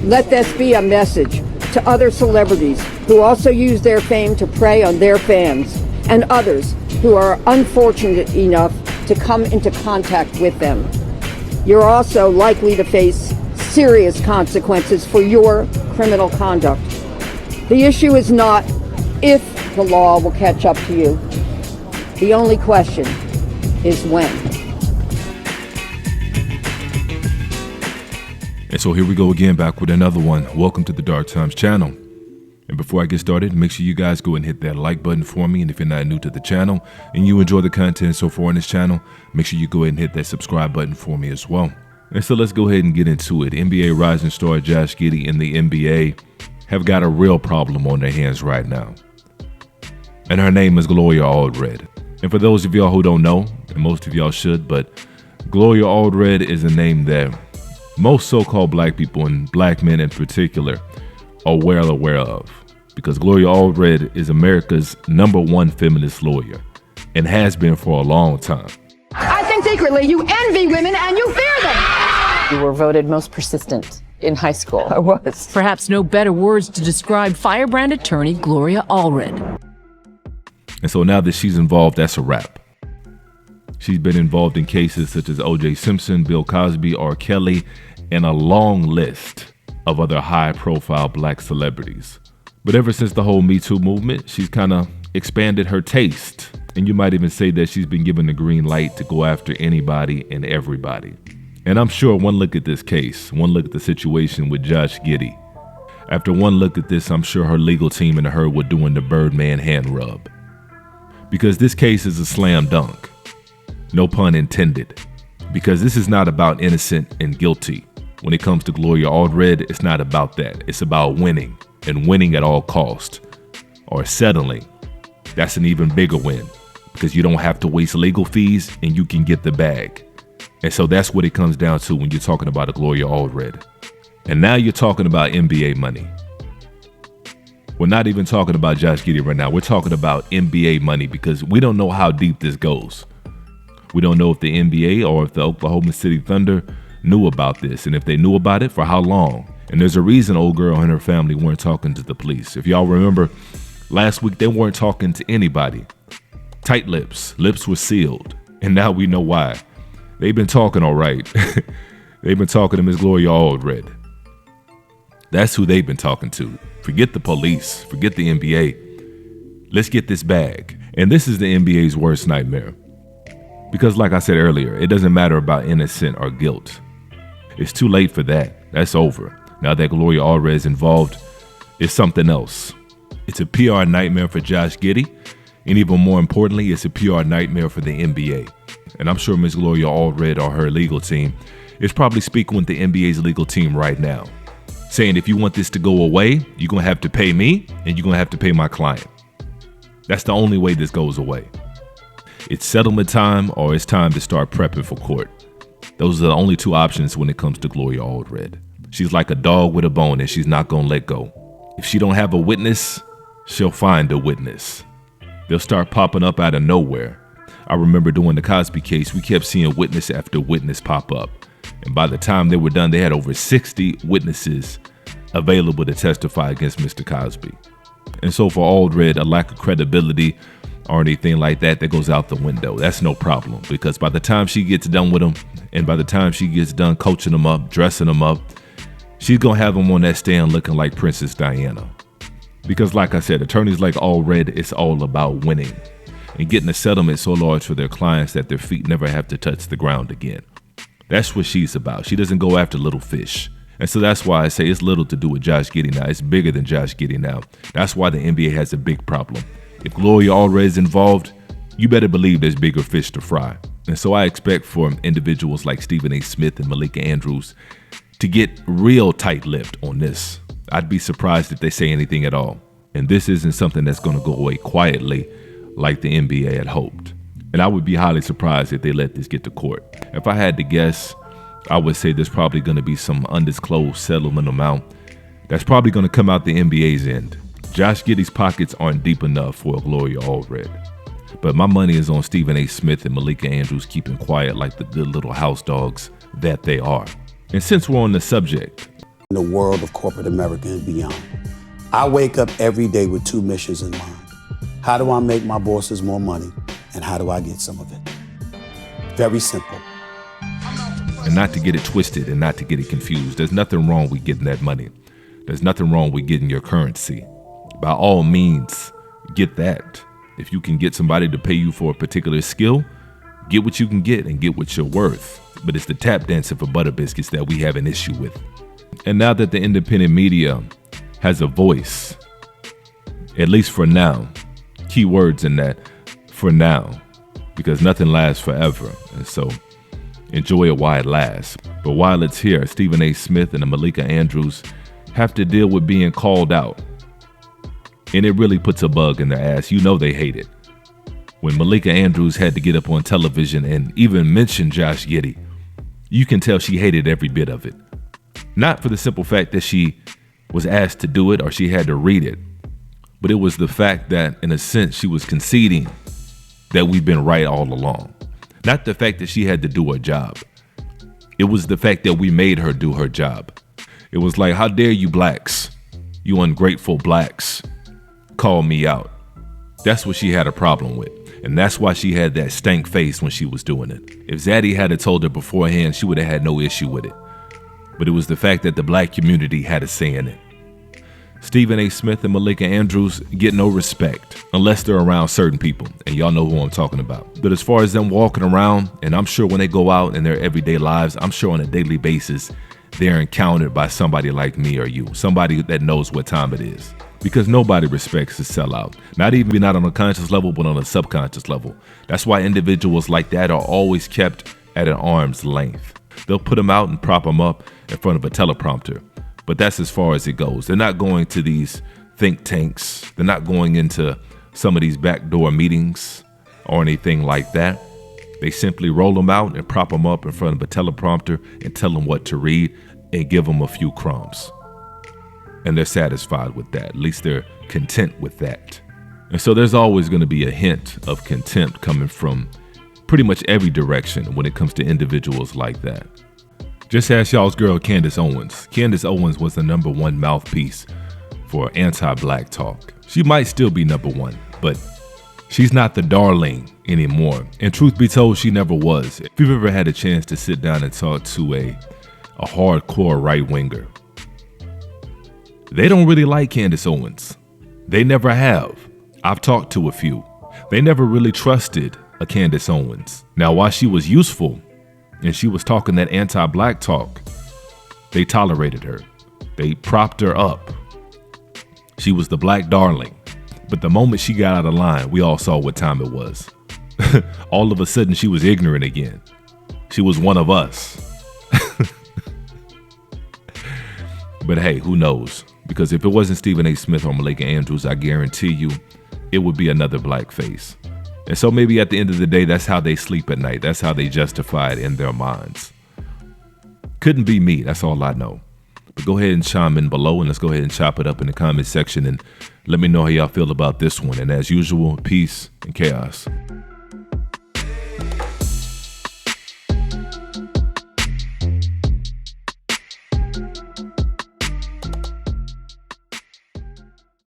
Let this be a message to other celebrities who also use their fame to prey on their fans and others who are unfortunate enough to come into contact with them. You're also likely to face serious consequences for your criminal conduct. The issue is not if the law will catch up to you. The only question is when. And so here we go again, back with another one. Welcome to the Dark Times channel. And before I get started, make sure you guys go and hit that like button for me. And if you're not new to the channel and you enjoy the content so far on this channel, make sure you go ahead and hit that subscribe button for me as well. And so let's go ahead and get into it. NBA rising star Josh Giddey and the NBA have got a real problem on their hands right now. And her name is Gloria Allred. And for those of y'all who don't know, and most of y'all should, but Gloria Allred is a name that most so-called black people, and black men in particular, are well aware of. Because Gloria Allred is America's #1 feminist lawyer and has been for a long time. I think secretly you envy women and you fear them. You were voted most persistent in high school. I was. Perhaps no better words to describe firebrand attorney Gloria Allred. And so now that she's involved, that's a wrap. She's been involved in cases such as O.J. Simpson, Bill Cosby, R. Kelly, and a long list of other high-profile black celebrities. But ever since the whole Me Too movement, she's kind of expanded her taste. And you might even say that she's been given the green light to go after anybody and everybody. And I'm sure one look at this case, one look at the situation with Josh Giddey, after one look at this, I'm sure her legal team and her were doing the Birdman hand rub. Because this case is a slam dunk. No pun intended. Because this is not about innocent and guilty. When it comes to Gloria Allred, it's not about that. It's about winning, and winning at all cost. Or settling. That's an even bigger win, because you don't have to waste legal fees and you can get the bag. And so that's what it comes down to when you're talking about a Gloria Allred. And now you're talking about NBA money. We're not even talking about Josh Giddey right now. We're talking about NBA money, because we don't know how deep this goes. We don't know if the NBA or if the Oklahoma City Thunder knew about this, and if they knew about it, for how long. And there's a reason old girl and her family weren't talking to the police. If y'all remember, last week they weren't talking to anybody. Tight lips. Lips were sealed. And now we know why. They've been talking all right. They've been talking to Miss Gloria Allred. That's who they've been talking to. Forget the police. Forget the NBA. Let's get this bag. And this is the NBA's worst nightmare. Because like I said earlier, it doesn't matter about innocent or guilt. It's too late for that. That's over. Now that Gloria Allred is involved, it's something else. It's a PR nightmare for Josh Giddey, and even more importantly, it's a PR nightmare for the NBA. And I'm sure Ms. Gloria Allred or her legal team is probably speaking with the NBA's legal team right now, saying if you want this to go away, you're going to have to pay me and you're going to have to pay my client. That's the only way this goes away. It's settlement time, or it's time to start prepping for court. Those are the only two options when it comes to Gloria Allred. She's like a dog with a bone, and she's not going to let go. If she don't have a witness, she'll find a witness. They'll start popping up out of nowhere. I remember doing the Cosby case, we kept seeing witness after witness pop up. And by the time they were done, they had over 60 witnesses available to testify against Mr. Cosby. And so for Allred, a lack of credibility or anything like that goes out the window. That's no problem, because by the time she gets done with them, and by the time she gets done coaching them up, dressing them up, she's gonna have them on that stand looking like Princess Diana. Because like I said, attorneys like Allred, it's all about winning and getting a settlement so large for their clients that their feet never have to touch the ground again. That's what she's about. She doesn't go after little fish. And so that's why I say it's little to do with Josh Giddey now. It's bigger than Josh Giddey now. That's why the NBA has a big problem. If Gloria Allred is involved, you better believe there's bigger fish to fry. And so I expect for individuals like Stephen A. Smith and Malika Andrews to get real tight-lipped on this. I'd be surprised if they say anything at all. And this isn't something that's going to go away quietly like the NBA had hoped. And I would be highly surprised if they let this get to court. If I had to guess, I would say there's probably going to be some undisclosed settlement amount that's probably going to come out the NBA's end. Josh Giddey's pockets aren't deep enough for Gloria Allred. But my money is on Stephen A. Smith and Malika Andrews keeping quiet like the good little house dogs that they are. And since we're on the subject, the world of corporate America and beyond. I wake up every day with two missions in mind. How do I make my bosses more money? And how do I get some of it? Very simple. And not to get it twisted and not to get it confused. There's nothing wrong with getting that money. There's nothing wrong with getting your currency. By all means, get that. If you can get somebody to pay you for a particular skill, get what you can get and get what you're worth. But it's the tap dancing for butter biscuits that we have an issue with. And now that the independent media has a voice, at least for now, key words in that, for now, because nothing lasts forever. And so enjoy it while it lasts. But while it's here, Stephen A. Smith and Malika Andrews have to deal with being called out. And it really puts a bug in their ass. You know they hate it. When Malika Andrews had to get up on television and even mention Josh Giddey, you can tell she hated every bit of it. Not for the simple fact that she was asked to do it or she had to read it, but it was the fact that, in a sense, she was conceding that we've been right all along. Not the fact that she had to do her job. It was the fact that we made her do her job. It was like, how dare you blacks, you ungrateful blacks, call me out. That's what she had a problem with. And that's why she had that stank face when she was doing it. If Zaddy had told her beforehand, she would have had no issue with it. But it was the fact that the black community had a say in it. Stephen A. Smith and Malika Andrews get no respect unless they're around certain people. And y'all know who I'm talking about. But as far as them walking around, and I'm sure when they go out in their everyday lives, I'm sure on a daily basis, they're encountered by somebody like me or you. Somebody that knows what time it is. Because nobody respects a sellout. Not on a conscious level, but on a subconscious level. That's why individuals like that are always kept at an arm's length. They'll put them out and prop them up in front of a teleprompter. But that's as far as it goes. They're not going to these think tanks. They're not going into some of these backdoor meetings or anything like that. They simply roll them out and prop them up in front of a teleprompter and tell them what to read and give them a few crumbs. And they're satisfied with that. At least they're content with that. And so there's always going to be a hint of contempt coming from pretty much every direction when it comes to individuals like that. Just ask y'all's girl Candace Owens. Candace Owens was the #1 mouthpiece for anti-black talk. She might still be #1, but she's not the darling anymore. And truth be told, she never was. If you've ever had a chance to sit down and talk to a hardcore right-winger, they don't really like Candace Owens. They never have. I've talked to a few. They never really trusted a Candace Owens. Now, while she was useful and she was talking that anti-black talk, they tolerated her. They propped her up. She was the black darling. But the moment she got out of line, we all saw what time it was. All of a sudden, she was ignorant again. She was one of us. But hey, who knows? Because if it wasn't Stephen A. Smith or Malika Andrews, I guarantee you it would be another black face. And so maybe at the end of the day, that's how they sleep at night. That's how they justify it in their minds. Couldn't be me. That's all I know. But go ahead and chime in below and let's go ahead and chop it up in the comment section and let me know how y'all feel about this one. And as usual, peace and chaos.